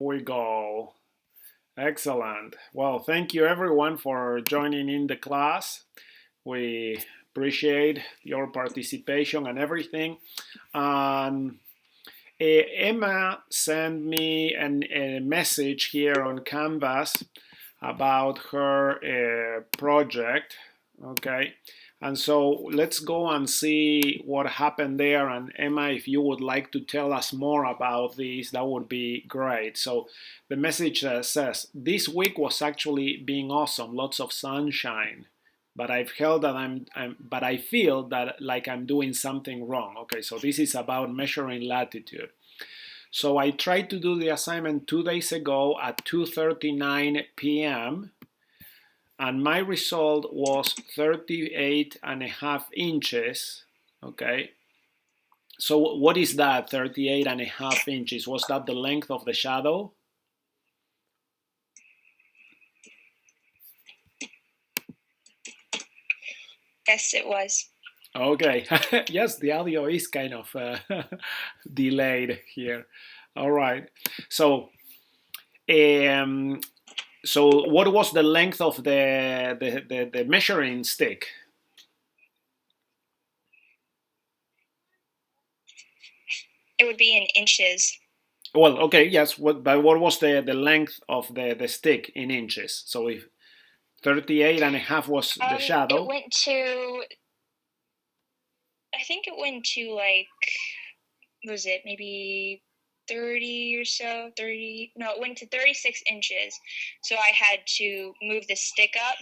we go. Excellent. Well, thank you everyone for joining in the class. We appreciate your participation and everything. Um, Emma sent me a message here on Canvas about her project. Okay, and so let's go and see what happened there. And Emma, if you would like to tell us more about this, that would be great. So the message says, this week was actually being awesome, lots of sunshine. But I've held that but I feel that like I'm doing something wrong. Okay, so this is about measuring latitude. So I tried to do the assignment 2 days ago at 2:39 p.m. and my result was 38.5 inches. Okay, so what is that, 38.5 inches? Was that the length of the shadow? Yes, it was. Okay, yes, the audio is kind of delayed here. All right, so um, so what was the length of the measuring stick? It would be in inches. Well, okay, yes, but what was the length of the stick in inches? So if 38.5 was the It shadow. went to, I think it went to like, what was it, maybe 30 or so, 30, no, it went to 36 inches. So I had to move the stick up,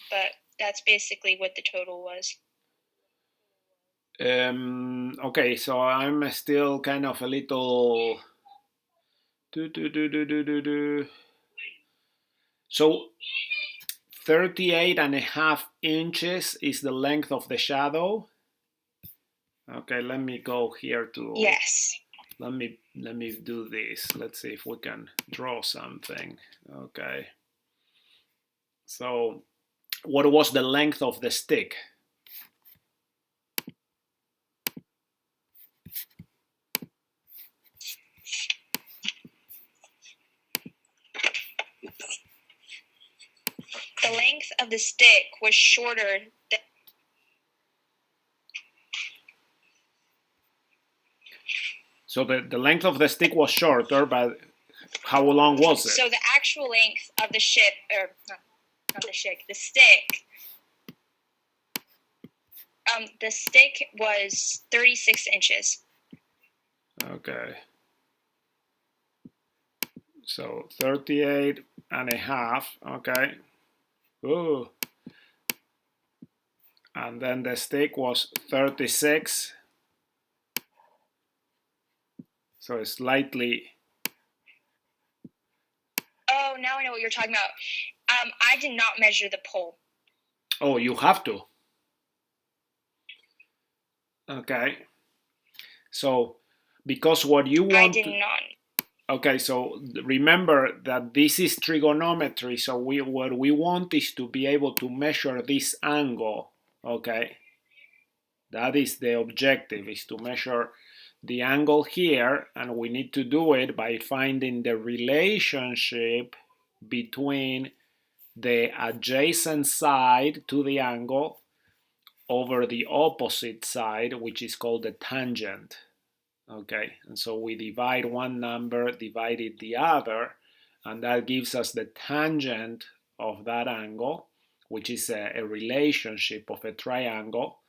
but that's basically what the total was. Okay, so I'm still kind of a little. So 38.5 inches is the length of the shadow. Okay, let me go here to. Yes. Let me do this. Let's see if we can draw something. Okay. So what was the length of the stick? The length of the stick was shorter than. So the length of the stick was shorter, but how long was it? So the actual length of the ship, or not the ship, the stick. The stick was 36 inches. Okay. So 38.5. Okay. Ooh. And then the stick was 36. So it's slightly. Oh, now I know what you're talking about. I did not measure the pole. Oh, you have to. Okay. So because what you want. I did not. Okay, so remember that this is trigonometry. So what we want is to be able to measure this angle. Okay. That is the objective, is to measure the angle here, and we need to do it by finding the relationship between the adjacent side to the angle over the opposite side, which is called the tangent. Okay, and so we divide one number, divided the other, and that gives us the tangent of that angle, which is a relationship of a triangle.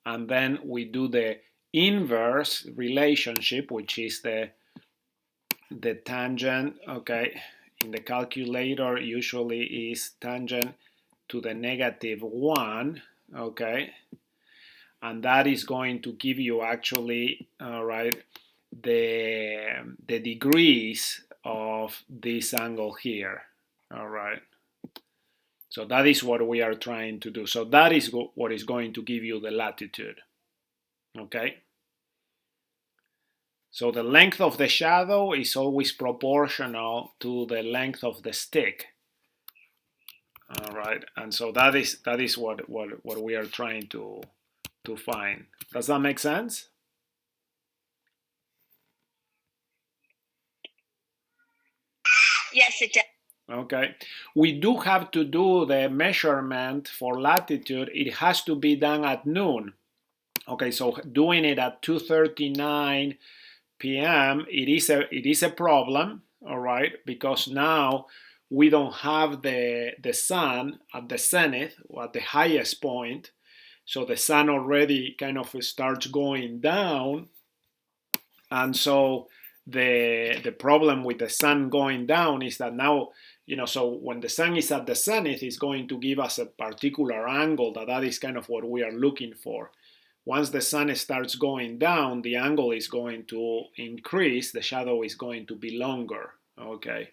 And then we do the inverse relationship, which is the tangent. Okay, in the calculator usually is tangent to the -1. Okay, and that is going to give you actually, right, the degrees of this angle here. All right, so that is what we are trying to do. So that is what is going to give you the latitude. Okay, so the length of the shadow is always proportional to the length of the stick. All right, and so that is what we are trying to find. Does that make sense? Yes, it does. Okay, we do have to do the measurement for latitude. It has to be done at noon. Okay, so doing it at 2:39 p.m. it is a problem, all right, because now we don't have the sun at the zenith or at the highest point, so the sun already kind of starts going down, and so the problem with the sun going down is that now, so when the sun is at the zenith, it's going to give us a particular angle that is kind of what we are looking for. Once the sun starts going down, the angle is going to increase, the shadow is going to be longer. Okay,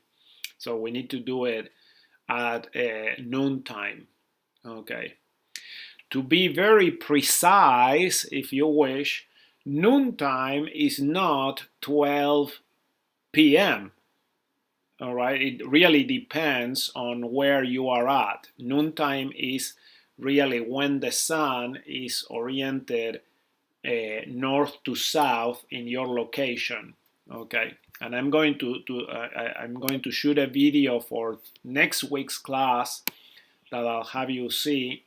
so we need to do it at noontime. Okay, to be very precise, if you wish, noontime is not 12 p.m. All right, it really depends on where you are at. Noontime is really when the sun is oriented north to south in your location. Okay, and I'm going to shoot a video for next week's class that I'll have you see.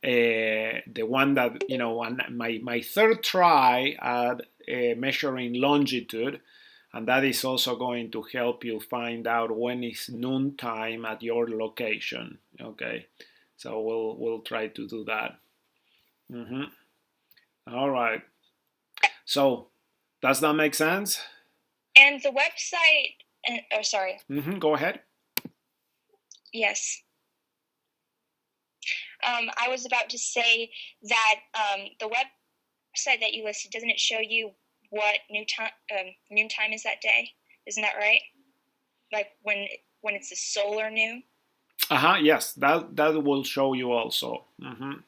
The one that on my third try at measuring longitude, and that is also going to help you find out when is noontime at your location. Okay, so we'll try to do that. Mm-hmm. All right. So does that make sense? And the website, oh, sorry. Mm-hmm. Go ahead. Yes. I was about to say that the website that you listed, doesn't it show you what noontime is that day? Isn't that right? Like when it's a solar noon? Yes, that will show you also. Mm-hmm.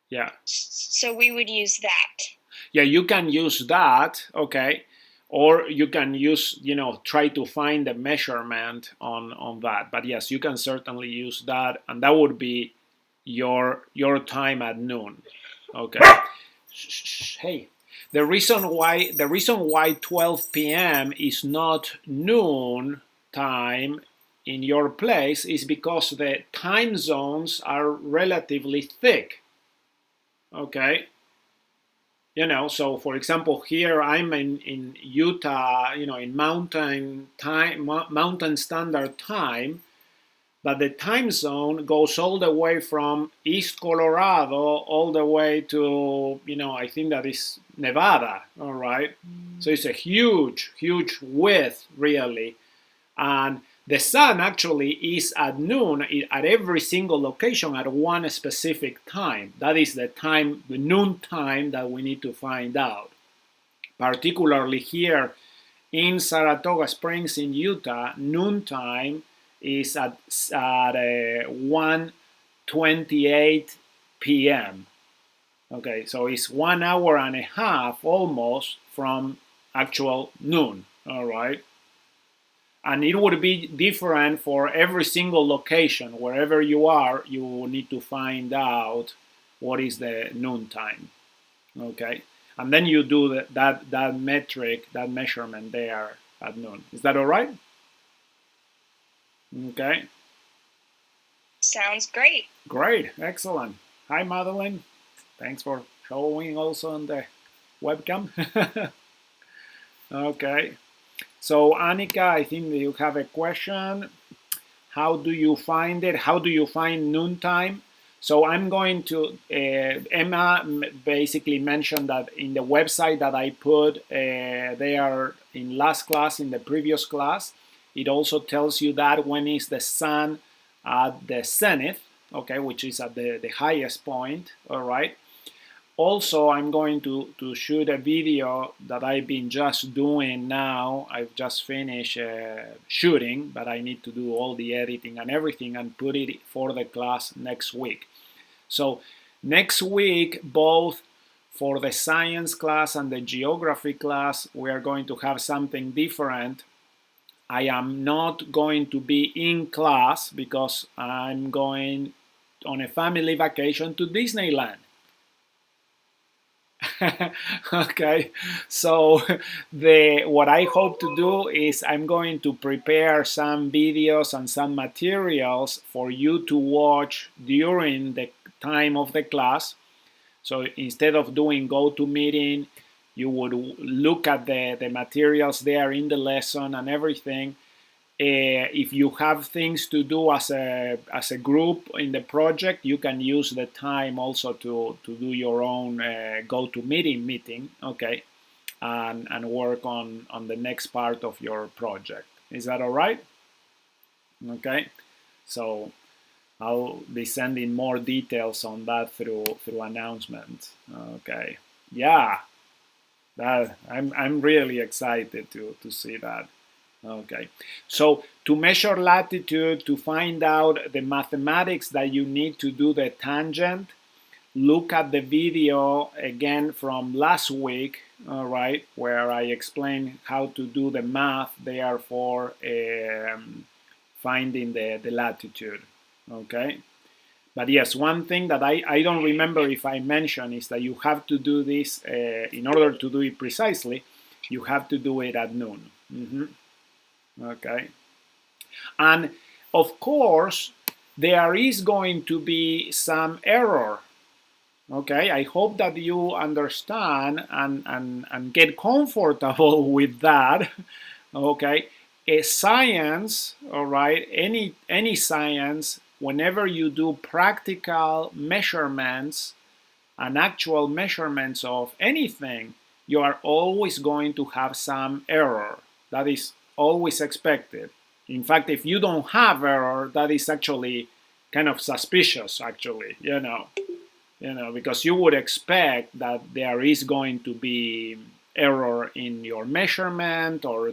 Yeah. So we would use that. Yeah, you can use that, okay, or you can use, try to find the measurement on that. But yes, you can certainly use that, and that would be your time at noon. Okay. Hey, the reason why 12 p.m. is not noon time in your place is because the time zones are relatively thick. Okay. So for example, here I'm in Utah, in mountain standard time, but the time zone goes all the way from East Colorado all the way to, I think that is Nevada, all right? So it's a huge, huge width, really. And the sun actually is at noon at every single location at one specific time. That is the noon time that we need to find out. Particularly here in Saratoga Springs in Utah, noontime is at 1:28 p.m. Okay, so it's 1 hour and a half almost from actual noon. All right. And it would be different for every single location. Wherever you are, you need to find out what is the noon time. Okay, and then you do that metric, that measurement there at noon. Is that all right? Okay. Sounds great. Great, excellent. Hi, Madeline. Thanks for showing also on the webcam. Okay. So Annika, I think you have a question. How do you find it? How do you find noontime? So I'm going to, Emma basically mentioned that in the website that I put there in last class, in the previous class, it also tells you that when is the sun at the zenith, okay, which is at the highest point, all right? Also, I'm going to shoot a video that I've been just doing now. I've just finished shooting, but I need to do all the editing and everything and put it for the class next week. So next week, both for the science class and the geography class, we are going to have something different. I am not going to be in class because I'm going on a family vacation to Disneyland. Okay, so the what I hope to do is I'm going to prepare some videos and some materials for you to watch during the time of the class. So instead of doing GoToMeeting, you would look at the materials there in the lesson and everything. If you have things to do as a group in the project, you can use the time also to do your own GoToMeeting meeting, okay, and work on the next part of your project. Is that all right? Okay, so I'll be sending more details on that through announcements. Okay, yeah, that I'm really excited to see that. Okay, so to measure latitude, to find out the mathematics that you need to do the tangent, look at the video again from last week, all right, where I explained how to do the math there for finding the latitude, okay? But yes, one thing that I don't remember if I mentioned is that you have to do this, in order to do it precisely, you have to do it at noon. Okay. And of course, there is going to be some error. Okay, I hope that you understand and get comfortable with that. Okay, a science, all right, any science, whenever you do practical measurements and actual measurements of anything, you are always going to have some error. That is always expected. In fact, if you don't have error, that is actually kind of suspicious, actually, because you would expect that there is going to be error in your measurement or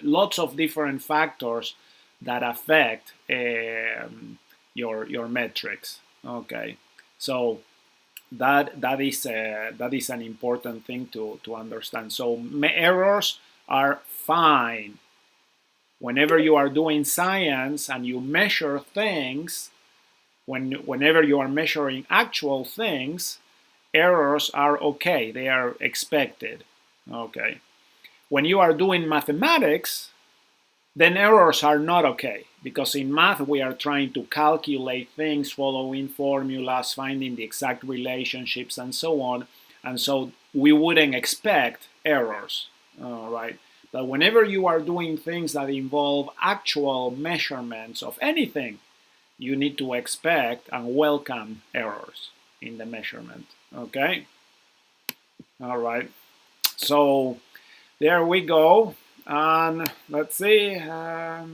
lots of different factors that affect your metrics. Okay, so that is an important thing to understand. So errors are fine whenever you are doing science and you measure things. Whenever you are measuring actual things, errors are okay. They are expected. Okay. When you are doing mathematics, then errors are not okay, because in math we are trying to calculate things, following formulas, finding the exact relationships, and so on. And so we wouldn't expect errors, right? But whenever you are doing things that involve actual measurements of anything, you need to expect and welcome errors in the measurement. Okay? All right. So there we go. And let's see. I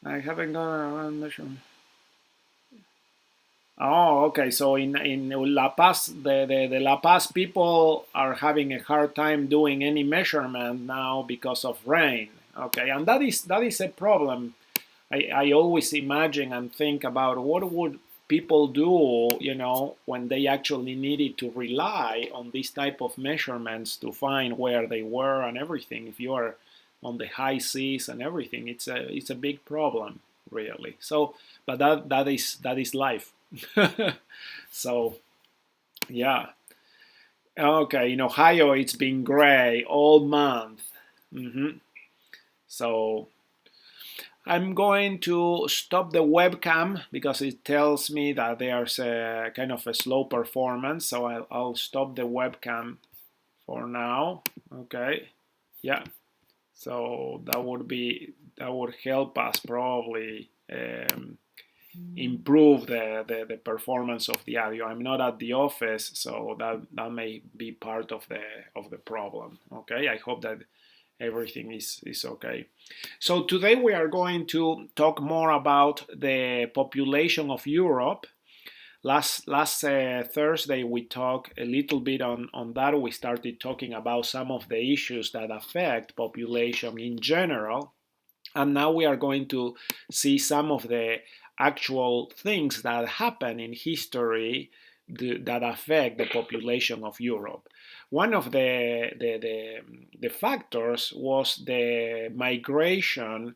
haven't gone around measurement. Oh, okay. So in La Paz, the La Paz people are having a hard time doing any measurement now because of rain. Okay, and that is a problem. I always imagine and think about what would people do, when they actually needed to rely on this type of measurements to find where they were and everything. If you are on the high seas and everything, it's a big problem, really. So, but that is life. So, yeah. Okay, in Ohio it's been gray all month. So I'm going to stop the webcam because it tells me that there's a kind of a slow performance. So I'll stop the webcam for now. Okay. Yeah. So that would help us probably improve the performance of the audio. I'm not at the office, so that may be part of the problem. Okay. I hope that everything is okay. So today we are going to talk more about the population of Europe. Last Thursday we talked a little bit on that. We started talking about some of the issues that affect population in general. And now we are going to see some of the actual things that happen in history that affect the population of Europe. One of the factors was the migration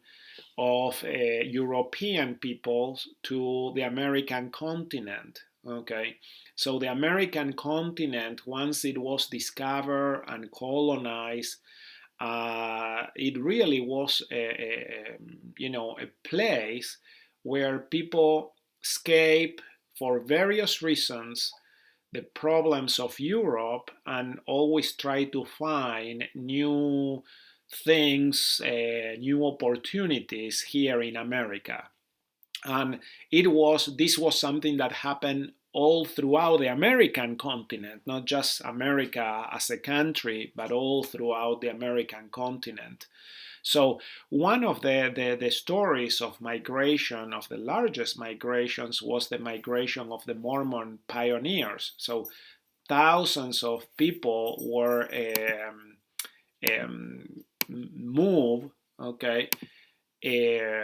of European peoples to the American continent. Okay, so the American continent, once it was discovered and colonized, it really was a place where people escape for various reasons the problems of Europe and always try to find new things, new opportunities here in America. And this was something that happened all throughout the American continent, not just America as a country, but all throughout the American continent. So one of the stories of migration, of the largest migrations, was the migration of the Mormon pioneers. So thousands of people were moved, okay,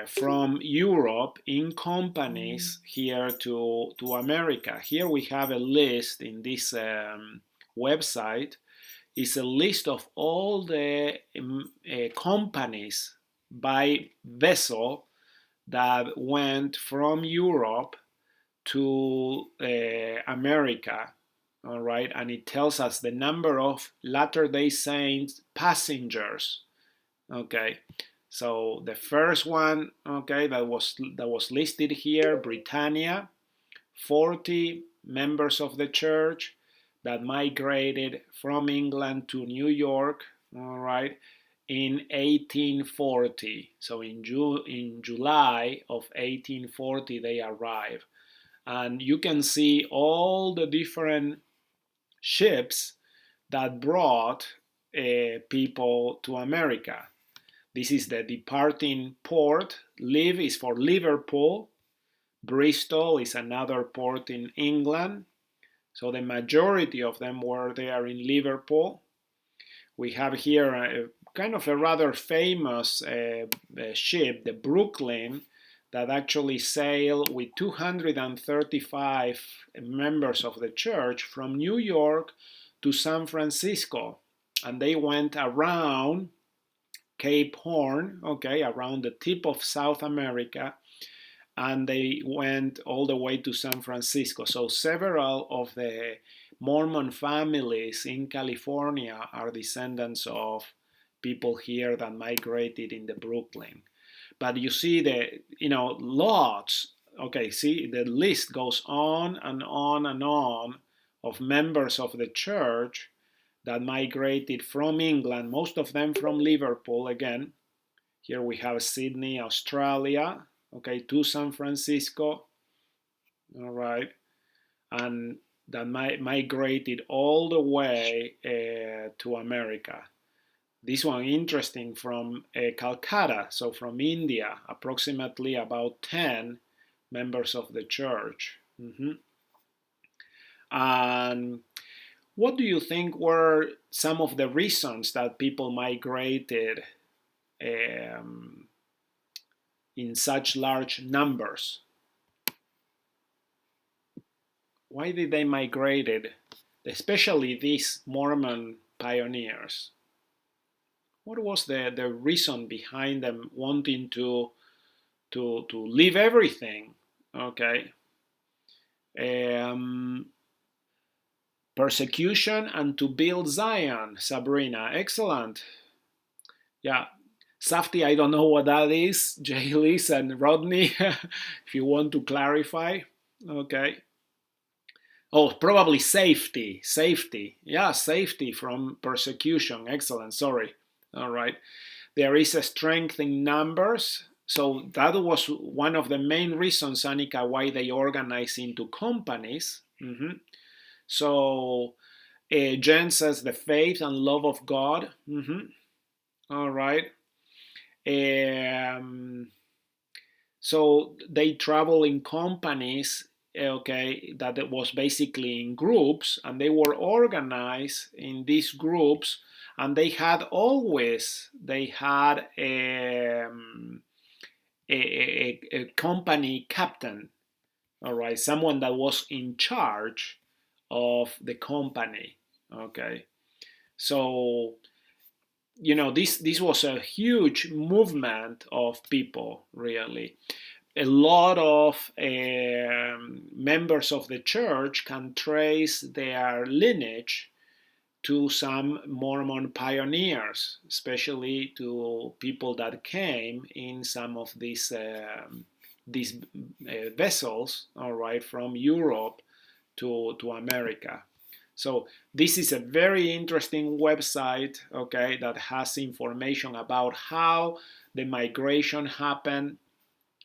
from Europe in companies here to America. Here we have a list in this website. Is a list of all the companies by vessel that went from Europe to America. All right, and it tells us the number of Latter-day Saints passengers. Okay, so the first one, okay, that was listed here, Britannia, 40 members of the church that migrated from England to New York, all right, in 1840. So in July of 1840 they arrived. And you can see all the different ships that brought people to America. This is the departing port. Liv is for Liverpool. Bristol is another port in England. So the majority of them were there in Liverpool. We have here a kind of a rather famous ship, the Brooklyn, that actually sailed with 235 members of the church from New York to San Francisco. And they went around Cape Horn, okay, around the tip of South America, and they went all the way to San Francisco. So several of the Mormon families in California are descendants of people here that migrated in the Brooklyn. But you see lots. Okay, see, the list goes on and on and on of members of the church that migrated from England, most of them from Liverpool again. Here we have Sydney, Australia, okay, to San Francisco, all right, and that migrated all the way to America. This one interesting, from Calcutta, so from India, approximately about 10 members of the church. And what do you think were some of the reasons that people migrated in such large numbers? Why did they migrated, especially these Mormon pioneers? What was the reason behind them wanting to leave everything? Okay. Persecution and to build Zion, Sabrina. Excellent. Yeah. Safety, I don't know what that is. Jaylis and Rodney, if you want to clarify. Okay. Oh, probably safety. Safety. Yeah, safety from persecution. Excellent. Sorry. All right. There is a strength in numbers. So that was one of the main reasons, Annika, why they organize into companies. So Jen says the faith and love of God. All right. So they travel in companies, okay, that it was basically in groups, and they were organized in these groups, and they had a company captain, all right, someone that was in charge of the company, okay. So this was a huge movement of people, really. a lot of members of the church can trace their lineage to some Mormon pioneers, especially to people that came in some of these vessels, all right, from Europe to America. So this is a very interesting website, okay, that has information about how the migration happened.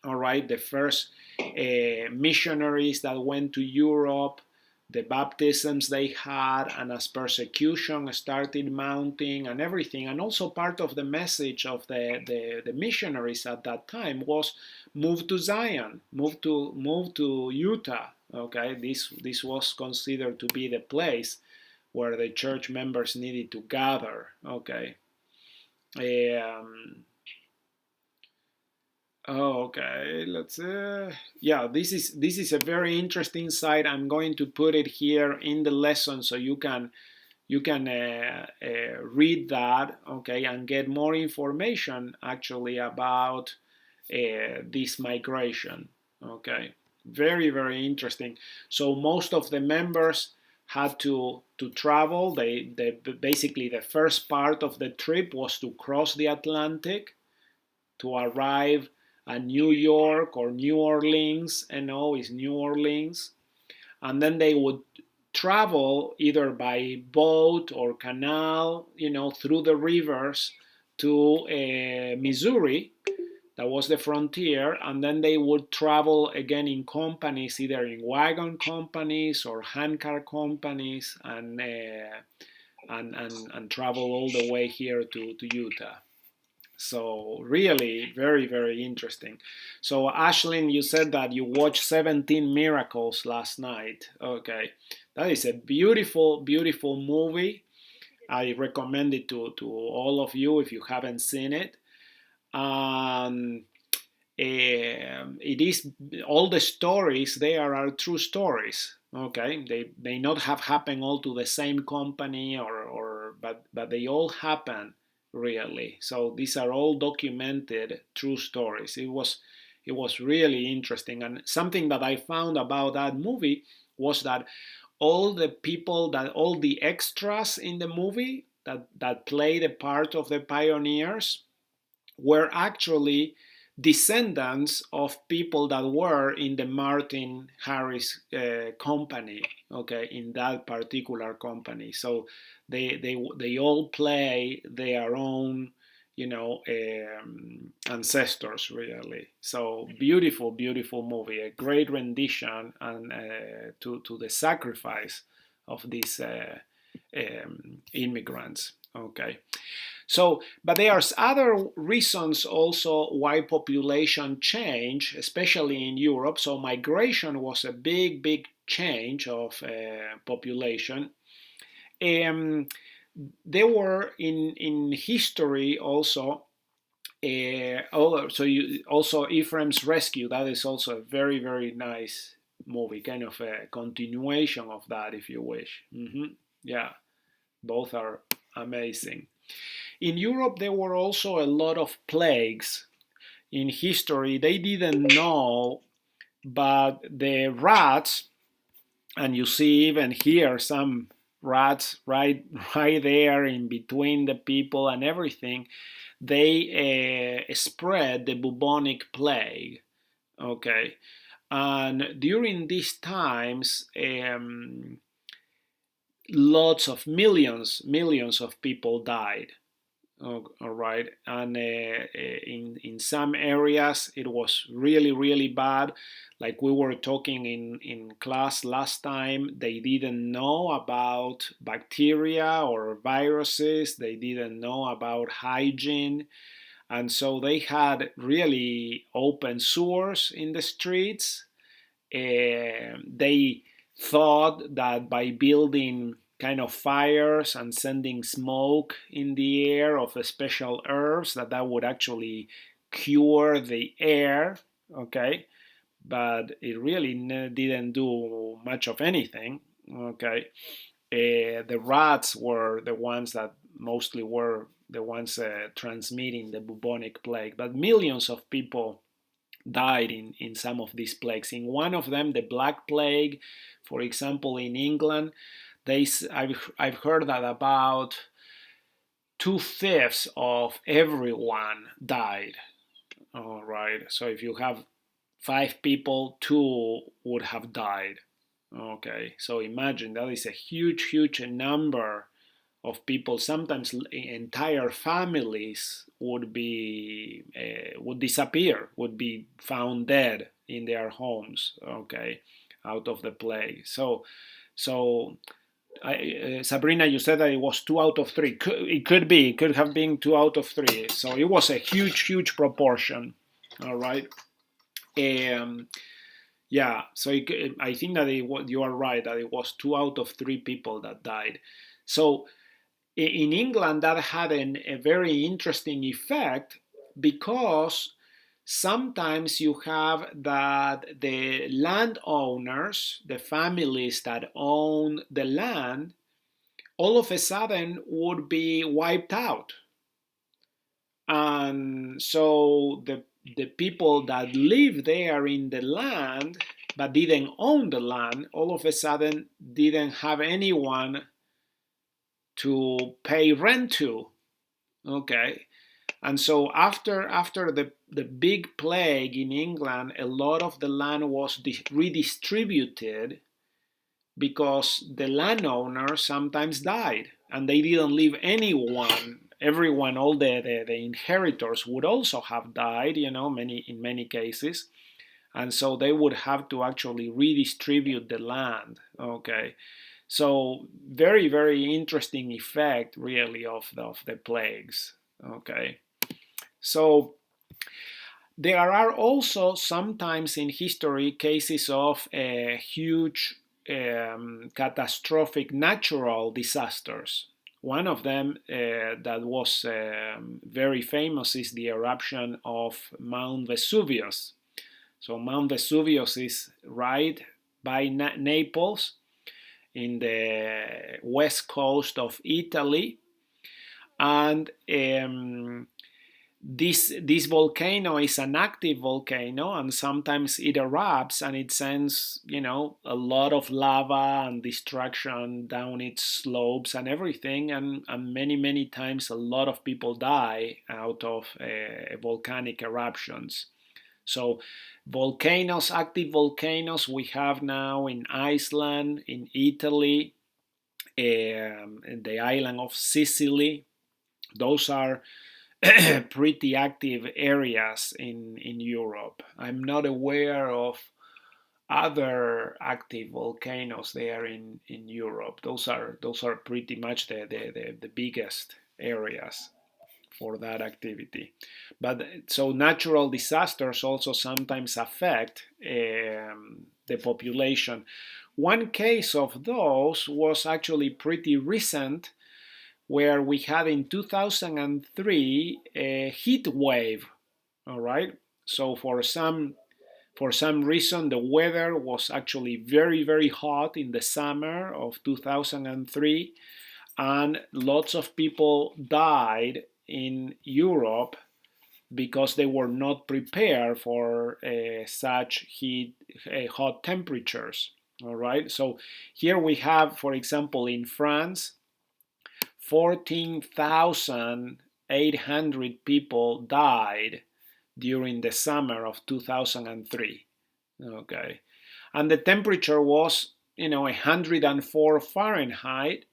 All right, the first missionaries that went to Europe, the baptisms they had, and as persecution started mounting and everything. And also part of the message of the missionaries at that time was move to Zion, move to Utah. Okay, this was considered to be the place where the church members needed to gather. Okay. Um, Oh, okay. Let's. Yeah, this is a very interesting site. I'm going to put it here in the lesson so you can read that, okay, and get more information actually about this migration. Okay, very interesting. So most of the members had to travel. They basically the first part of the trip was to cross the Atlantic to arrive at New York or New Orleans, and no, it's New Orleans, and then they would travel either by boat or canal, through the rivers to Missouri. That was the frontier, and then they would travel again in companies, either in wagon companies or handcar companies, and travel all the way here to Utah. So really very interesting. So Ashlyn, you said that you watched 17 Miracles last night. Okay. That is a beautiful movie. I recommend it to all of you if you haven't seen it. Um, it is all the stories there are true stories. Okay, they may not have happened all to the same company or but they all happen really. So these are all documented true stories. It was really interesting, and something that I found about that movie was that all the extras in the movie that play the part of the pioneers were actually descendants of people that were in the Martin Harris company, okay, in that particular company. So they all play their own, ancestors really. So beautiful movie, a great rendition and to the sacrifice of these immigrants. Okay. So, but there's other reasons also why population change, especially in Europe. So migration was a big change of population. Um, there were in history also. Also Ephraim's Rescue. That is also a very nice movie, kind of a continuation of that, if you wish. Yeah, both are amazing. In Europe, there were also a lot of plagues in history. They didn't know, but the rats, and you see even here some rats right there in between the people and everything, they spread the bubonic plague. Okay, and during these times, lots of millions of people died. Oh, all right, and in some areas it was really bad. Like we were talking in class last time, they didn't know about bacteria or viruses. They didn't know about hygiene, and so they had really open sewers in the streets. They thought that by building kind of fires and sending smoke in the air of special herbs that would actually cure the air. Okay, but it really didn't do much of anything. Okay, the rats were the ones that mostly were the ones transmitting the bubonic plague, but millions of people died in some of these plagues. In one of them, the Black Plague, for example, in England, I've heard that about 2/5 of everyone died. All right, so if you have 5 people, 2 would have died. Okay, so imagine that is a huge number of people. Sometimes entire families would disappear, would be found dead in their homes. Okay, out of the plague. So Sabrina, you said that it was 2 out of 3. It could have been 2 out of 3. So it was a huge proportion. All right. Um, yeah. So I think that you are right that it was 2 out of 3 people that died. So in England, that had a very interesting effect because sometimes you have that the landowners, the families that own the land, all of a sudden would be wiped out. And so the people that live there in the land but didn't own the land all of a sudden didn't have anyone to pay rent to. Okay. And so after the big plague in England, a lot of the land was redistributed because the landowner sometimes died and they didn't leave anyone. Everyone, all the inheritors would also have died, in many cases. And so they would have to actually redistribute the land. Okay. So very interesting effect really of the plagues. Okay. So there are also sometimes in history cases of huge catastrophic natural disasters. One of them that was very famous is the eruption of Mount Vesuvius. So Mount Vesuvius is right by Naples in the west coast of Italy, and this volcano is an active volcano, and sometimes it erupts and it sends a lot of lava and destruction down its slopes and everything, and many times a lot of people die out of volcanic eruptions. So volcanoes, active volcanoes, we have now in Iceland, in Italy, in the island of Sicily. Those are pretty active areas in Europe. I'm not aware of other active volcanoes there in Europe. Those are pretty much the biggest areas for that activity. But so natural disasters also sometimes affect the population. One case of those was actually pretty recent, where we had in 2003 a heat wave. All right. So for some reason the weather was actually very hot in the summer of 2003, and lots of people died in Europe because they were not prepared for such hot temperatures. All right. So here we have, for example, in France, 14,800 people died during the summer of 2003. Okay. And the temperature was, 104 Fahrenheit.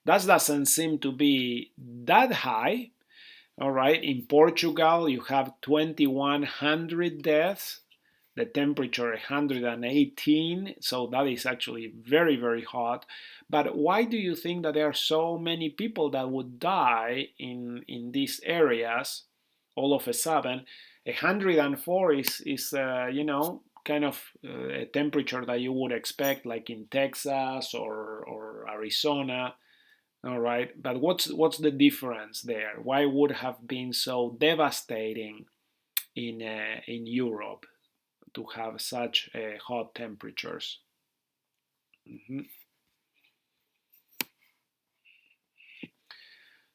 That doesn't seem to be that high. All right. In Portugal, you have 2,100 deaths. The temperature 118, so that is actually very hot. But why do you think that there are so many people that would die in these areas all of a sudden? 104 is kind of a temperature that you would expect like in Texas or Arizona. All right, but what's the difference there? Why would have been so devastating in Europe to have such hot temperatures? Mhm.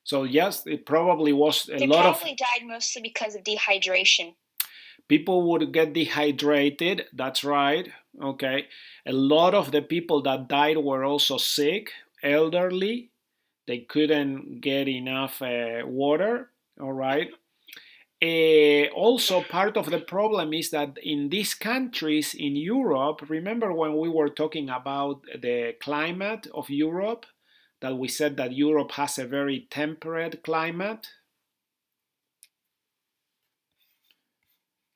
So yes, it probably was a They lot of. probably died mostly because of dehydration. People would get dehydrated, that's right, okay. A lot of the people that died were also sick, elderly, they couldn't get enough water, all right. Also, part of the problem is that in these countries in Europe, remember when we were talking about the climate of Europe, that we said that Europe has a very temperate climate?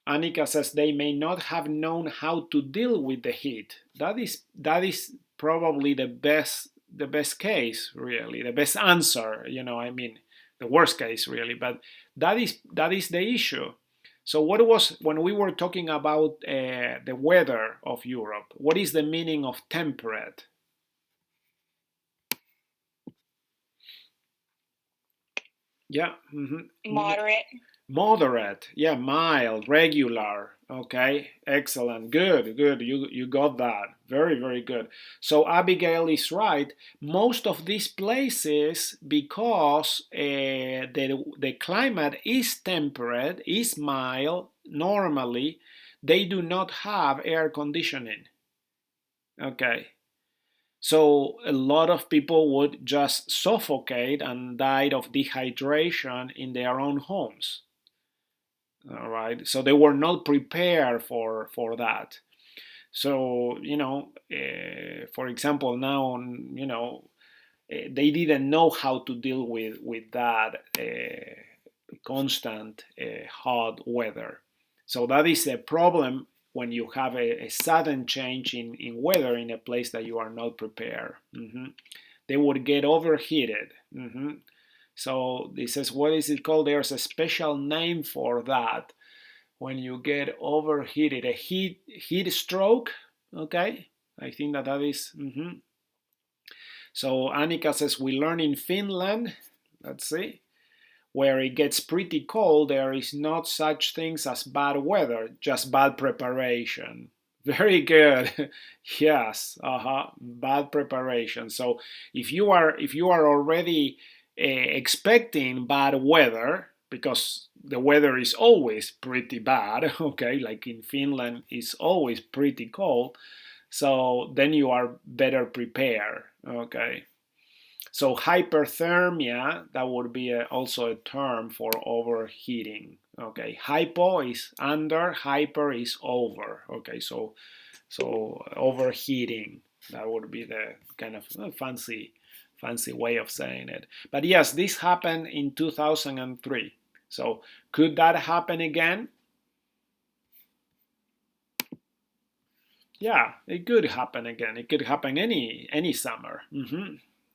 Annika says they may not have known how to deal with the heat. That is probably the best case, really, the best answer. I mean, the worst case, really, but that is the issue. So, what was when we were talking about the weather of Europe? What is the meaning of temperate? Yeah. Moderate. Moderate, yeah, mild, regular. Okay, excellent, good. You got that. Very, very good. So Abigail is right. Most of these places, because the climate is temperate, is mild, normally, they do not have air conditioning. Okay. So a lot of people would just suffocate and die of dehydration in their own homes. All right, so they were not prepared for that. So for example, now they didn't know how to deal with that constant hot weather. So that is a problem when you have a sudden change in weather in a place that you are not prepared. They would get overheated. So this is, what is it called? There's a special name for that. When you get overheated, a heat stroke. Okay, I think that is. So Annika says we learn in Finland. Let's see. Where it gets pretty cold, there is not such things as bad weather, just bad preparation. Very good. Yes. Bad preparation. So if you are already expecting bad weather, because the weather is always pretty bad, okay, like in Finland, it's always pretty cold. So then you are better prepared, okay. So hyperthermia, that would be also a term for overheating. Okay, hypo is under, hyper is over. Okay, so overheating, that would be the kind of fancy way of saying it. But yes, this happened in 2003. So could that happen again? Yeah, it could happen again. It could happen any summer.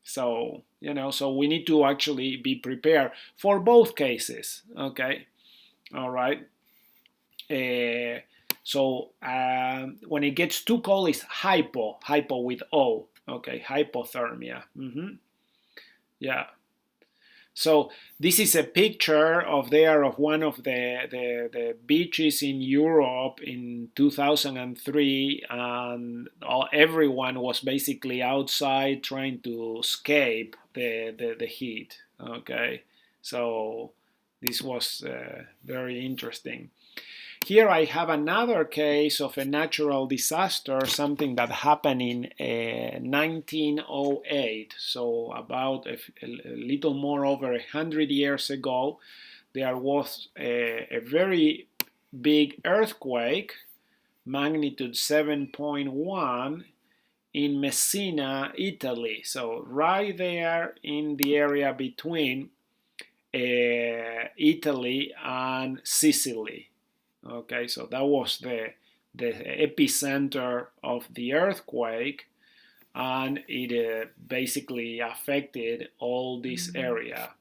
So we need to actually be prepared for both cases. Okay, all right. When it gets too cold, it's hypo with O. Okay, hypothermia. Yeah. So this is a picture of one of the beaches in Europe in 2003, and everyone was basically outside trying to escape the heat. Okay, so this was very interesting. Here I have another case of a natural disaster, something that happened in 1908. So about a little more over 100 years ago, there was a very big earthquake, magnitude 7.1, in Messina, Italy. So right there in the area between Italy and Sicily. Okay, so that was the epicenter of the earthquake, and it basically affected all this area.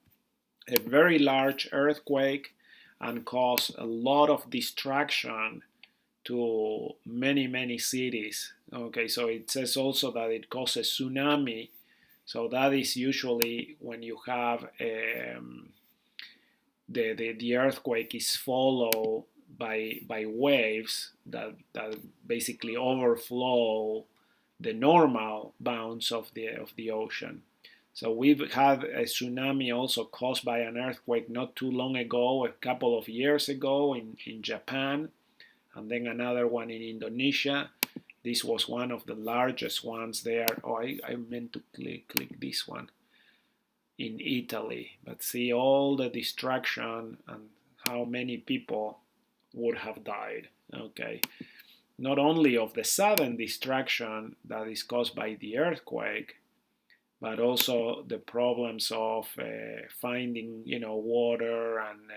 A very large earthquake, and caused a lot of destruction to many cities. Okay, so it says also that it caused a tsunami. So that is usually when you have the earthquake is followed by waves that basically overflow the normal bounds of the ocean. So we've had a tsunami also caused by an earthquake not too long ago, a couple of years ago in Japan. and then another one in Indonesia. This was one of the largest ones there. Oh, I meant to click this one. In Italy, but see all the destruction and how many people would have died. Okay, not only of the sudden destruction that is caused by the earthquake, but also the problems of finding, water and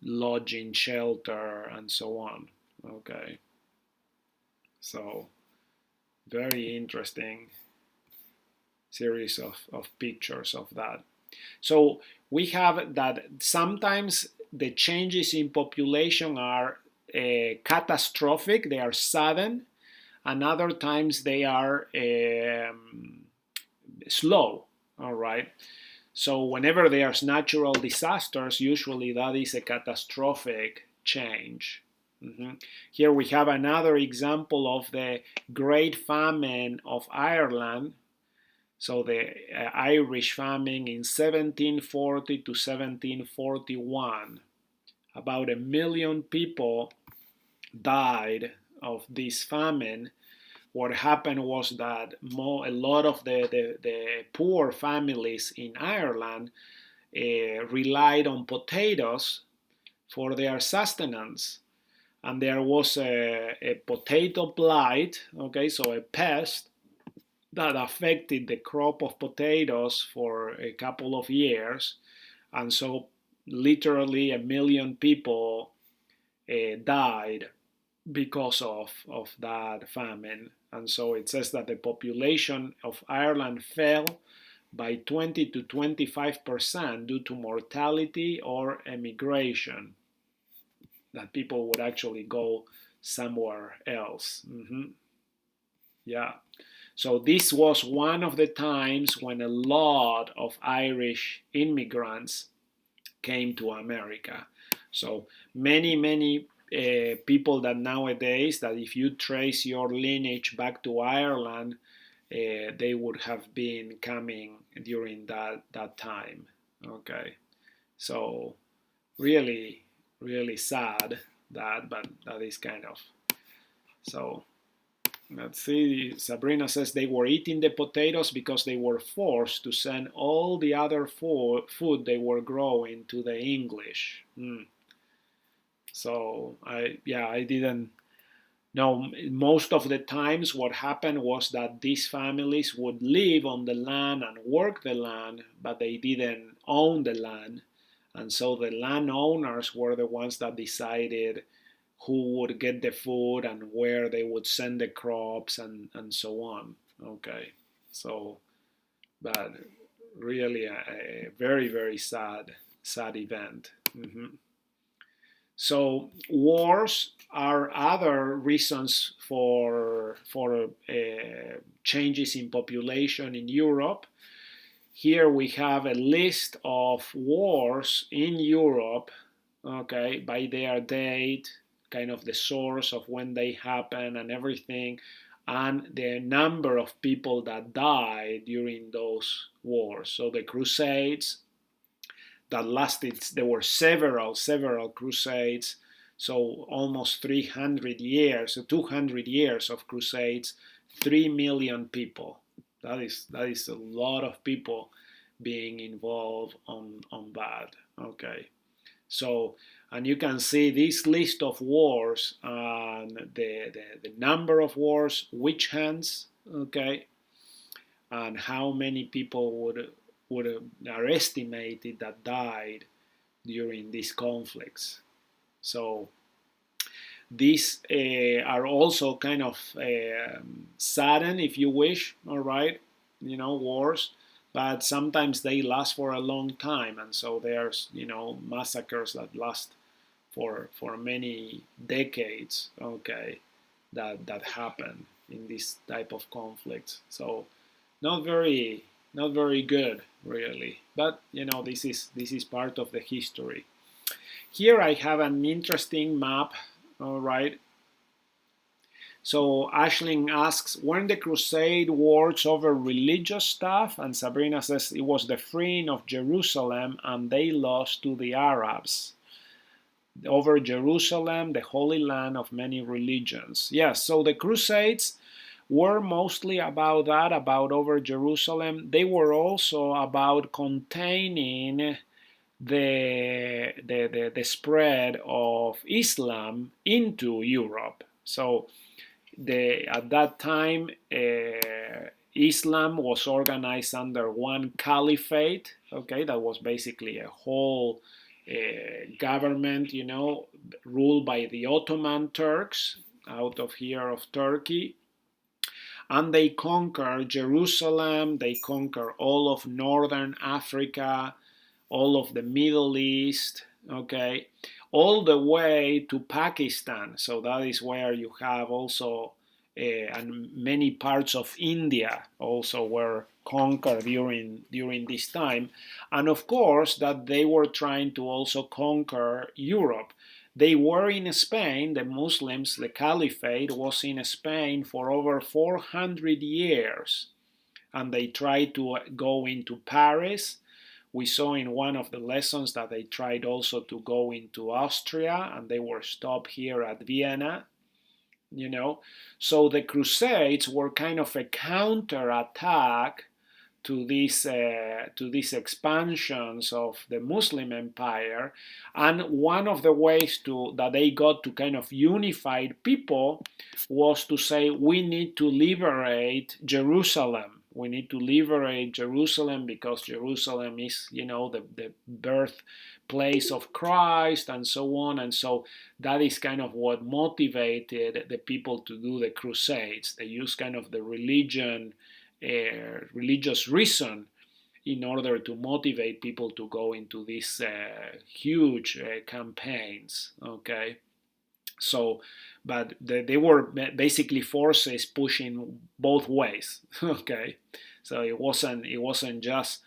lodging, shelter, and so on. Okay, so very interesting series of pictures of that. So we have that sometimes the changes in population are catastrophic, they are sudden, and other times they are slow, all right? So whenever there's natural disasters, usually that is a catastrophic change. Here we have another example of the Great Famine of Ireland. So the Irish famine in 1740 to 1741. About 1 million people died of this famine. What happened was that a lot of the poor families in Ireland relied on potatoes for their sustenance. And there was a potato blight, okay, so a pest that affected the crop of potatoes for a couple of years. And so literally 1 million people died because of that famine. And so it says that the population of Ireland fell by 20 to 25% due to mortality or emigration, that people would actually go somewhere else. Yeah. So this was one of the times when a lot of Irish immigrants came to America. So many people that nowadays, that if you trace your lineage back to Ireland, they would have been coming during that time. Okay. So really sad that, but that is kind of so. Let's see, Sabrina says they were eating the potatoes because they were forced to send all the other food they were growing to the English. So I didn't know. Most of the times what happened was that these families would live on the land and work the land, but they didn't own the land. And so the landowners were the ones that decided who would get the food and where they would send the crops and so on. Okay, so, but really a very sad event. So wars are other reasons for changes in population in Europe. Here we have a list of wars in Europe, okay, by their date, kind of the source of when they happen and everything, and the number of people that died during those wars. So the Crusades that lasted, there were several Crusades, so almost 300 years, 200 years of Crusades, 3 million people. That is a lot of people being involved on that. Okay, so, and you can see this list of wars and the number of wars, witch hunts, okay, and how many people are estimated that died during these conflicts. So these are also kind of sudden, if you wish, all right, wars, but sometimes they last for a long time, and so there's massacres that last for many decades, okay, that happen in this type of conflicts. So not very good really, but this is part of the history. Here I have an interesting map, all right. So Ashling asks, weren't the Crusade wars over religious stuff? And Sabrina says it was the freeing of Jerusalem and they lost to the Arabs. over Jerusalem, the Holy Land of many religions. Yes, so the Crusades were mostly about that, about over Jerusalem. They were also about containing the spread of Islam into Europe. So at that time, Islam was organized under one caliphate. Okay, that was basically a whole government, ruled by the Ottoman Turks out of here of Turkey. And they conquered Jerusalem, they conquered all of northern Africa, all of the Middle East, okay, all the way to Pakistan. So that is where you have also, and many parts of India also were conquered during this time. And of course, that they were trying to also conquer Europe. They were in Spain, the Muslims, the Caliphate was in Spain for over 400 years. And they tried to go into Paris. We saw in one of the lessons that they tried also to go into Austria, and they were stopped here at Vienna. So the Crusades were kind of a counterattack to these expansions of the Muslim empire, and one of the ways that they got to kind of unify people was to say we need to liberate Jerusalem. We need to liberate Jerusalem because Jerusalem is, the birthplace of Christ and so on. And so that is kind of what motivated the people to do the Crusades. They used kind of the religious reason in order to motivate people to go into these huge campaigns. Okay, so but they were basically forces pushing both ways. Okay, so it wasn't just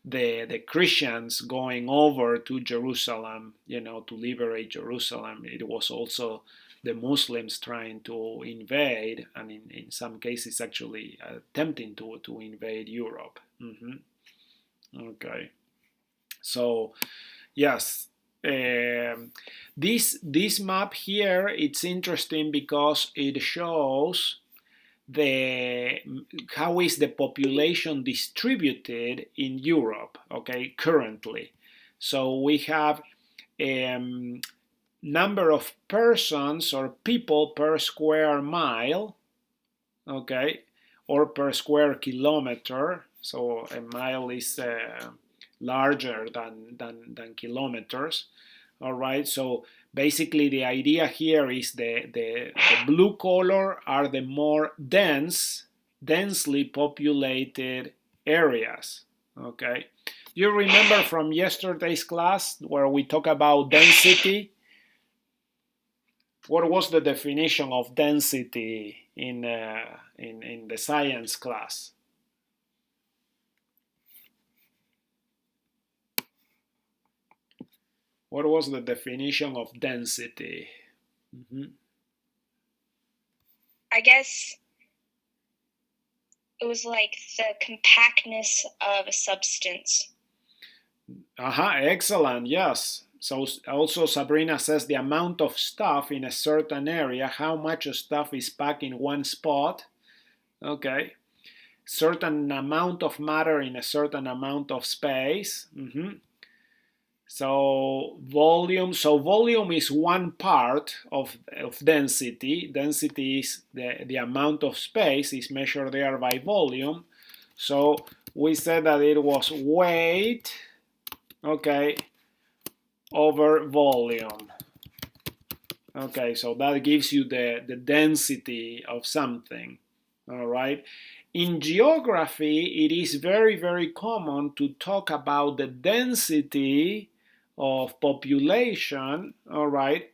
the Christians going over to Jerusalem, to liberate Jerusalem. It was also the Muslims trying to invade, and in some cases actually attempting to invade Europe. Okay, so yes, this map here, it's interesting because it shows how is the population distributed in Europe, okay, currently. So we have number of persons or people per square mile, okay, or per square kilometer. So a mile is larger than kilometers. All right, so basically the idea here is the blue color are the more densely populated areas. Okay, you remember from yesterday's class where we talk about density? What was the definition of density in the science class? What was the definition of density? I guess it was like the compactness of a substance. Excellent, yes. So also Sabrina says the amount of stuff in a certain area, how much stuff is packed in one spot. Okay. Certain amount of matter in a certain amount of space. So volume is one part of density. Density is the amount of space is measured there by volume. So we said that it was weight, okay, over volume. Okay, so that gives you the density of something. All right. In geography, it is very, very common to talk about the density of population, all right,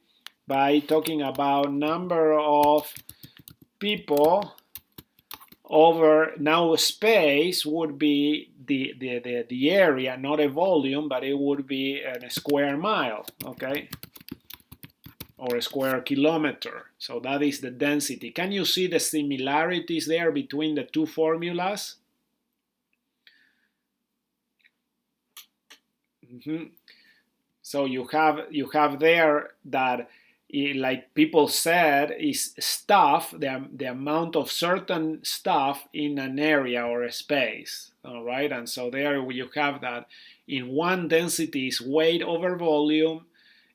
by talking about number of people over, now space would be the area, not a volume, but it would be a square mile, okay, or a square kilometer. So that is the density. Can you see the similarities there between the two formulas? So you have there that, like people said, is stuff, the amount of certain stuff in an area or a space. All right, and so there you have that in one density is weight over volume.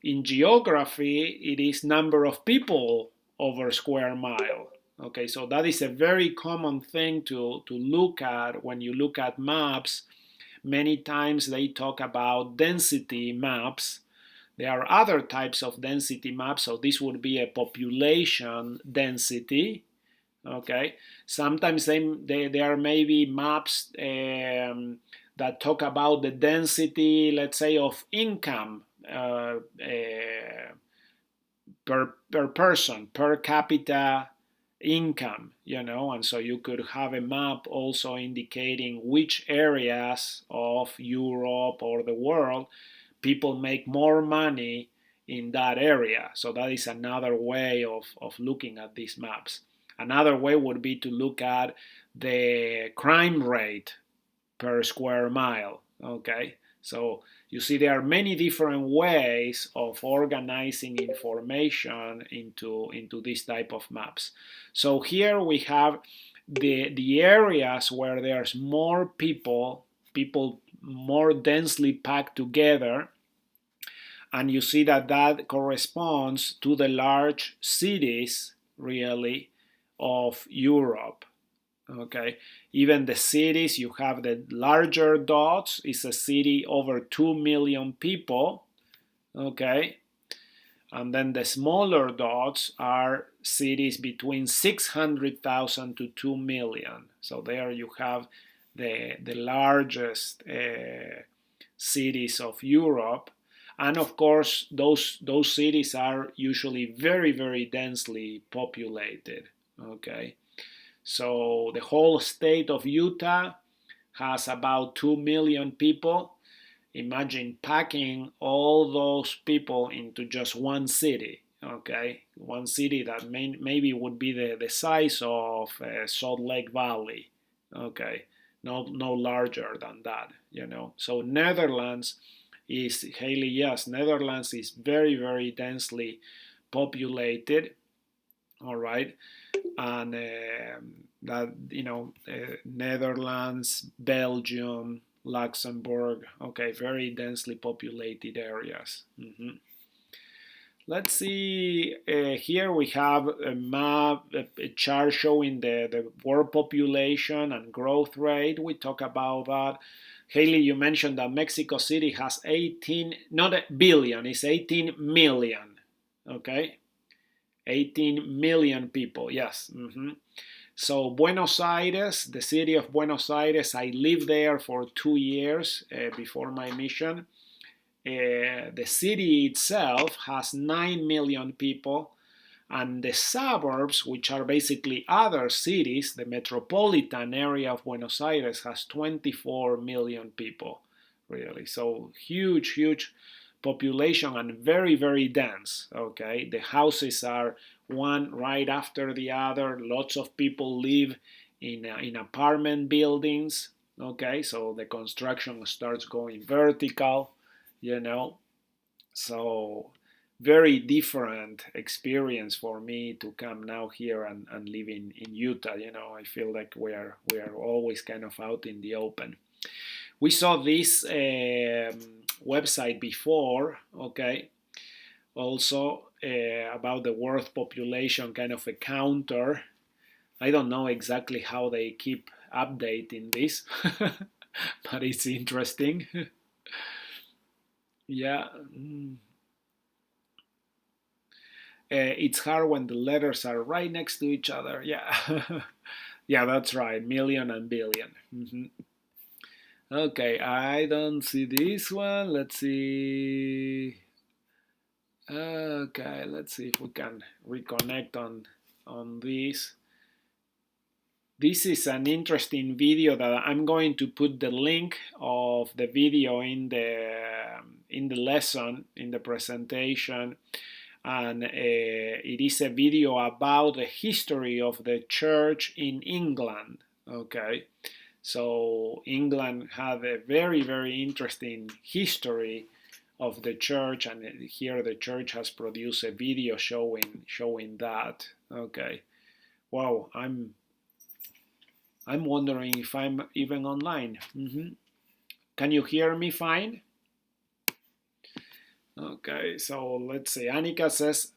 In geography, it is number of people over square mile. Okay, so that is a very common thing to look at when you look at maps. Many times they talk about density maps. There are other types of density maps, so this would be a population density. Okay, sometimes there may be maps that talk about the density, let's say, of income per person, per capita income, and so you could have a map also indicating which areas of Europe or the world people make more money in that area. So that is another way of looking at these maps. Another way would be to look at the crime rate per square mile. Okay, so you see there are many different ways of organizing information into this type of maps. So here we have the areas where there's more people more densely packed together, and you see that corresponds to the large cities really of Europe. Okay, even the cities, you have the larger dots is a city over 2 million people. Okay, and then the smaller dots are cities between 600,000 to 2 million. So there you have the largest cities of Europe. And of course, those cities are usually very, very densely populated. Okay, so the whole state of Utah has about 2 million people. Imagine packing all those people into just one city. Okay, one city that maybe would be the size of Salt Lake Valley. Okay, no larger than that. So Netherlands is, Haley, yes, Netherlands is very, very densely populated. All right, and that Netherlands, Belgium, Luxembourg, okay, very densely populated areas. Let's see, here we have a map, a chart showing the world population and growth rate. We talk about that. Haley, you mentioned that Mexico City has 18, not a billion, it's 18 million, okay? 18 million people, yes. So Buenos Aires, the city of Buenos Aires, I lived there for 2 years before my mission. The city itself has 9 million people, and the suburbs, which are basically other cities, the metropolitan area of Buenos Aires has 24 million people, really. So huge population and very, very dense. Okay, the houses are one right after the other. Lots of people live in apartment buildings. Okay, so the construction starts going vertical, so very different experience for me to come now here and live in Utah. I feel like we are always kind of out in the open. We saw this website before, okay, also about the world population, kind of a counter. I don't know exactly how they keep updating this, but it's interesting. Yeah. It's hard when the letters are right next to each other. Yeah. Yeah, that's right. Million and billion. Okay, I don't see this one. Let's see. Okay, let's see if we can reconnect on this. This is an interesting video that I'm going to put the link of the video in the lesson, in the presentation, and it is a video about the history of the church in England. Okay, so England had a very, very interesting history of the church, and here the church has produced a video showing that. Okay, wow, I'm wondering if I'm even online. Can you hear me fine? Okay, so let's see. Annika says,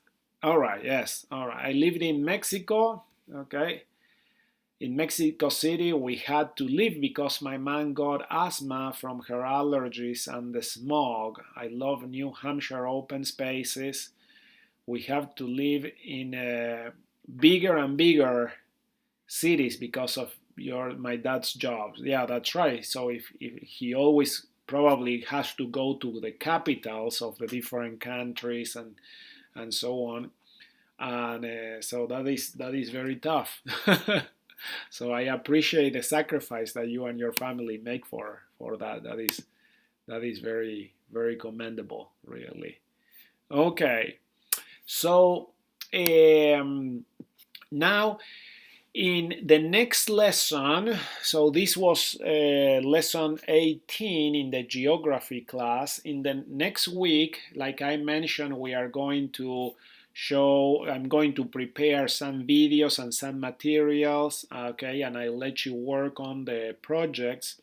all right, yes, all right. I lived in Mexico. Okay, in Mexico City, we had to leave because my mom got asthma from her allergies and the smog. I love New Hampshire open spaces. We have to live in bigger and bigger cities because of my dad's jobs. Yeah, that's right. So if he always probably has to go to the capitals of the different countries and so on, and so that is very tough. So I appreciate the sacrifice that you and your family make for that. That is very very commendable, really. Okay, so now in the next lesson, so this was lesson 18 in the geography class. In the next week, like I mentioned, we are going to I'm going to prepare some videos and some materials, okay, and I'll let you work on the projects.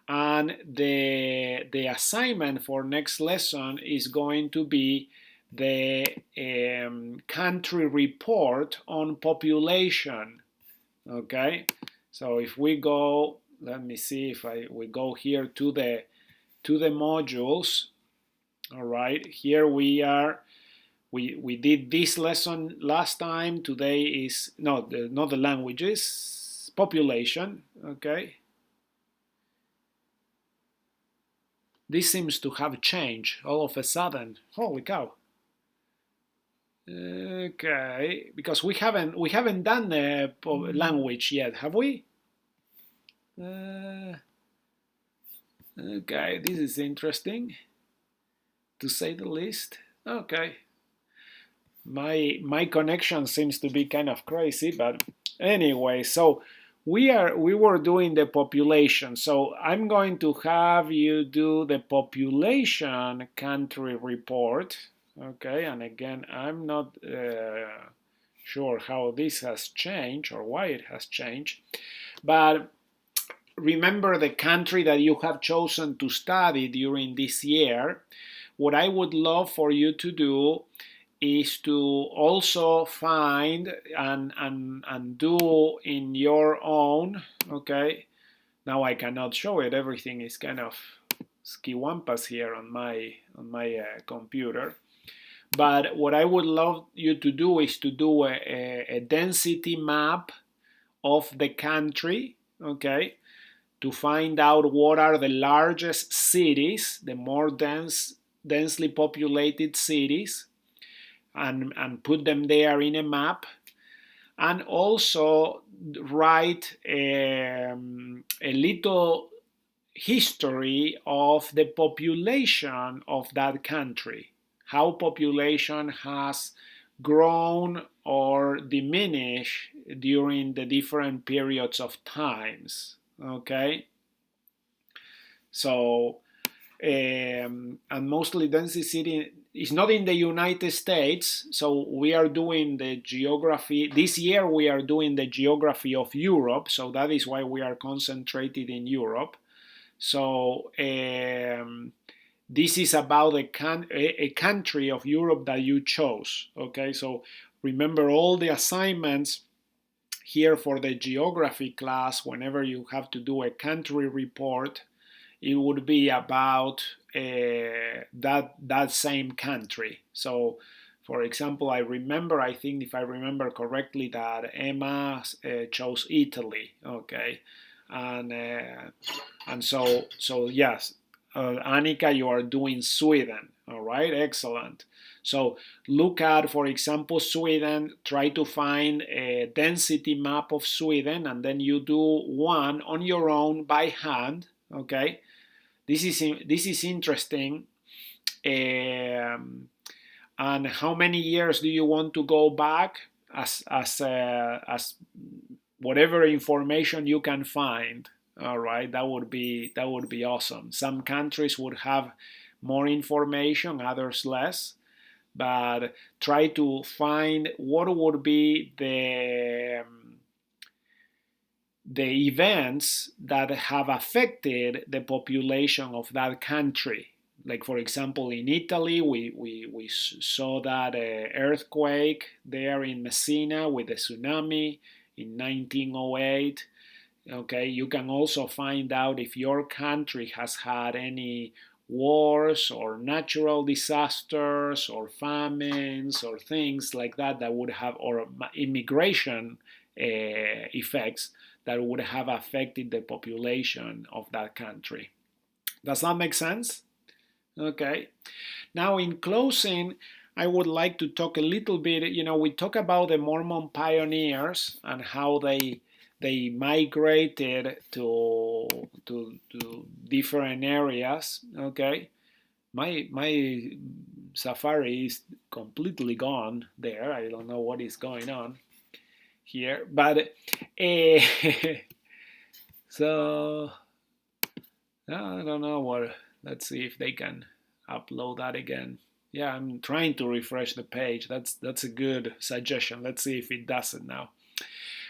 And the assignment for next lesson is going to be the country report on population. Okay, so if we go, let me see if we go here to the modules. All right, here we are. We did this lesson last time. Today is not the languages, population. Okay, this seems to have changed all of a sudden. Holy cow! Okay, because we haven't done the language yet, have we? Okay, this is interesting, to say the least. Okay, my connection seems to be kind of crazy, but anyway, so we were doing the population. So I'm going to have you do the population country report. Okay, and again, I'm not sure how this has changed or why it has changed, but remember the country that you have chosen to study during this year. What I would love for you to do is to also find and do in your own, okay? Now I cannot show it, everything is kind of skiwampas here on my computer. But what I would love you to do is to do a density map of the country, okay? To find out what are the largest cities, the more densely populated cities, and put them there in a map, and also write a little history of the population of that country, how population has grown or diminished during the different periods of times. Okay, so and mostly density is not in the United States, so we are doing the geography this year. We are doing the geography of Europe, so that is why we are concentrated in Europe. So this is about a country of Europe that you chose. Okay, so remember all the assignments here for the geography class. Whenever you have to do a country report, it would be about that same country. So, for example, I think if I remember correctly, that Emma chose Italy. Okay, and so yes, Annika, you are doing Sweden. All right, excellent. So look at, for example, Sweden. Try to find a density map of Sweden, and then you do one on your own by hand. Okay, this is interesting. And how many years do you want to go back? As whatever information you can find. All right, that would be awesome. Some countries would have more information, others less. But try to find what would be the events that have affected the population of that country. Like, for example, in Italy, we saw that earthquake there in Messina with the tsunami in 1908. Okay, you can also find out if your country has had any wars or natural disasters or famines or things like that that would have, or immigration effects that would have affected the population of that country. Does that make sense? Okay. Now, in closing, I would like to talk a little bit. We talk about the Mormon pioneers and how they migrated to different areas. Okay, my safari is completely gone there. I don't know what is going on here, but so I don't know what. Let's see if they can upload that again. Yeah, I'm trying to refresh the page. That's a good suggestion. Let's see if it does it now.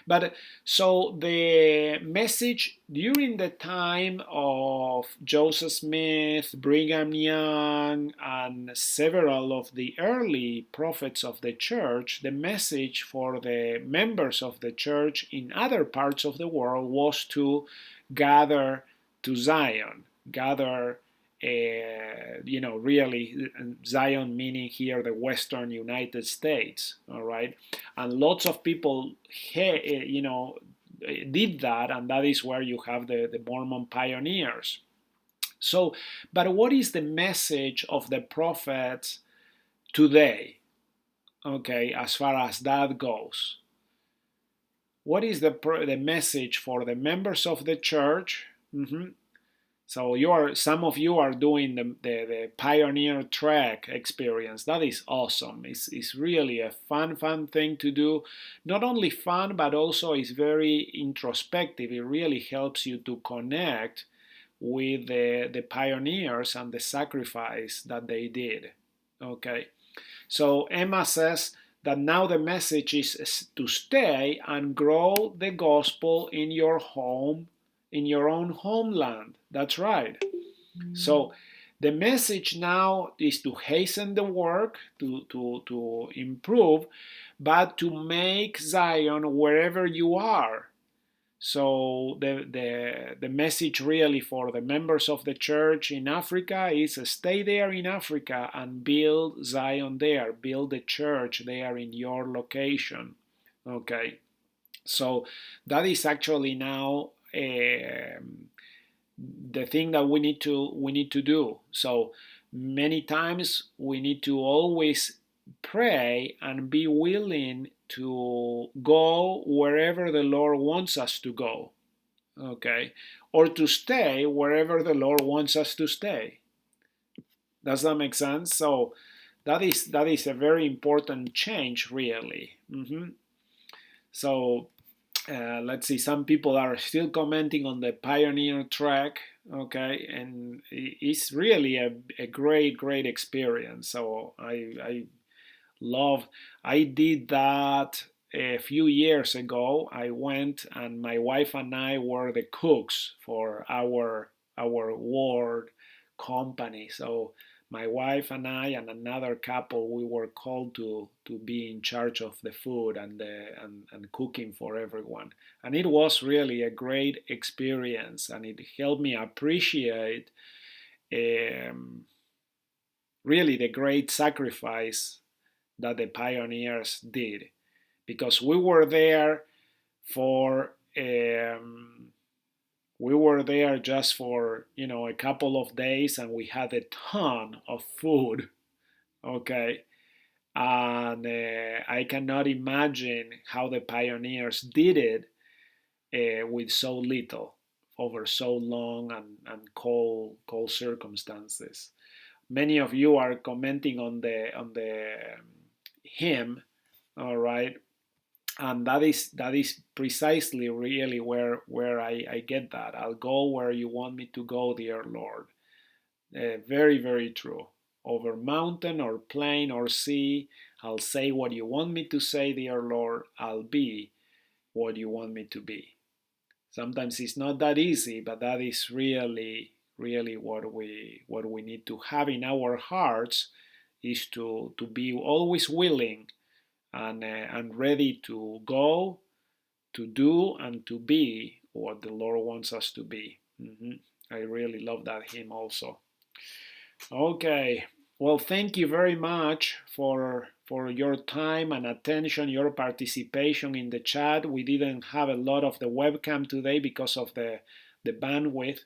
But so the message during the time of Joseph Smith, Brigham Young, and several of the early prophets of the church, the message for the members of the church in other parts of the world was to gather to Zion, gather really Zion meaning here the Western United States, all right, and lots of people, did that, and that is where you have the Mormon pioneers. So, but what is the message of the prophets today? Okay, as far as that goes, what is the message for the members of the church? So some of you are doing the pioneer trek experience. That is awesome. It's really a fun thing to do. Not only fun, but also it's very introspective. It really helps you to connect with the pioneers and the sacrifice that they did. Okay. So Emma says that now the message is to stay and grow the gospel in your home, in your own homeland. That's right. So the message now is to hasten the work, to improve, but to make Zion wherever you are. So the message really for the members of the church in Africa is stay there in Africa and build Zion there, build the church there in your location. Okay, so that is actually now the thing that we need to do. So many times we need to always pray and be willing to go wherever the Lord wants us to go, okay, or to stay wherever the Lord wants us to stay. Does that make sense? So that is a very important change, really. So let's see, some people are still commenting on the pioneer track, okay, and it's really a great experience. So I did that a few years ago. I went and my wife and I were the cooks for our ward company. So my wife and I and another couple, we were called to be in charge of the food and cooking for everyone. And it was really a great experience, and it helped me appreciate really the great sacrifice that the pioneers did, because we were there for we were there just for a couple of days, and we had a ton of food. Okay, and I cannot imagine how the pioneers did it with so little over so long and cold circumstances. Many of you are commenting on the hymn, all right, and that is precisely really where I get that. I'll go where you want me to go, dear Lord. Very, very true. Over mountain or plain or sea, I'll say what you want me to say, dear Lord. I'll be what you want me to be. Sometimes it's not that easy, but that is really, really what we need to have in our hearts is to be always willing and ready to go, to do, and to be what the Lord wants us to be. I really love that hymn also. Okay. Well, thank you very much for your time and attention, your participation in the chat. We didn't have a lot of the webcam today because of the bandwidth,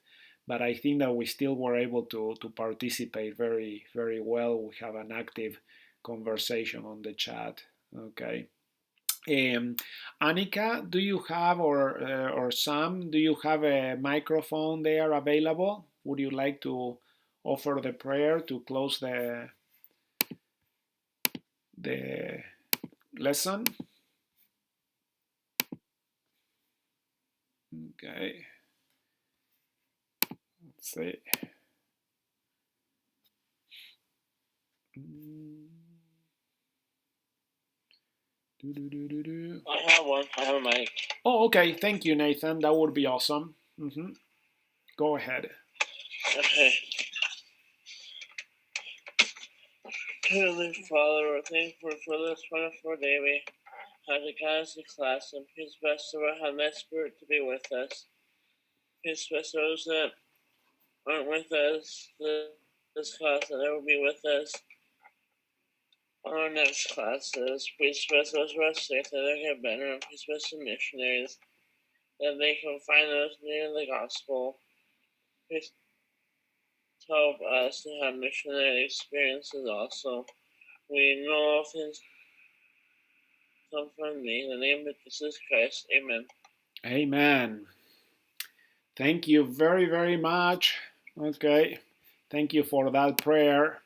but I think that we still were able to participate very, very well. We have an active conversation on the chat. Okay. Um, Annika, do you have or Sam, do you have a microphone there available? Would you like to offer the prayer to close the lesson? Okay, let's see. I have one. I have a mic. Oh, okay. Thank you, Nathan. That would be awesome. Go ahead. Okay. Heavenly Father, we're thankful for this wonderful day we had to guide the class, and please bless our Holy Spirit to be with us. Please bless those that aren't with us this class, and they will be with us on our next classes. Please bless those who are sick, that they get better, and please bless the missionaries, that they can find those near the gospel. Please help us to have missionary experiences also. We know all things come from thee. In the name of Jesus Christ, amen. Amen. Thank you very, very much. Okay. Thank you for that prayer.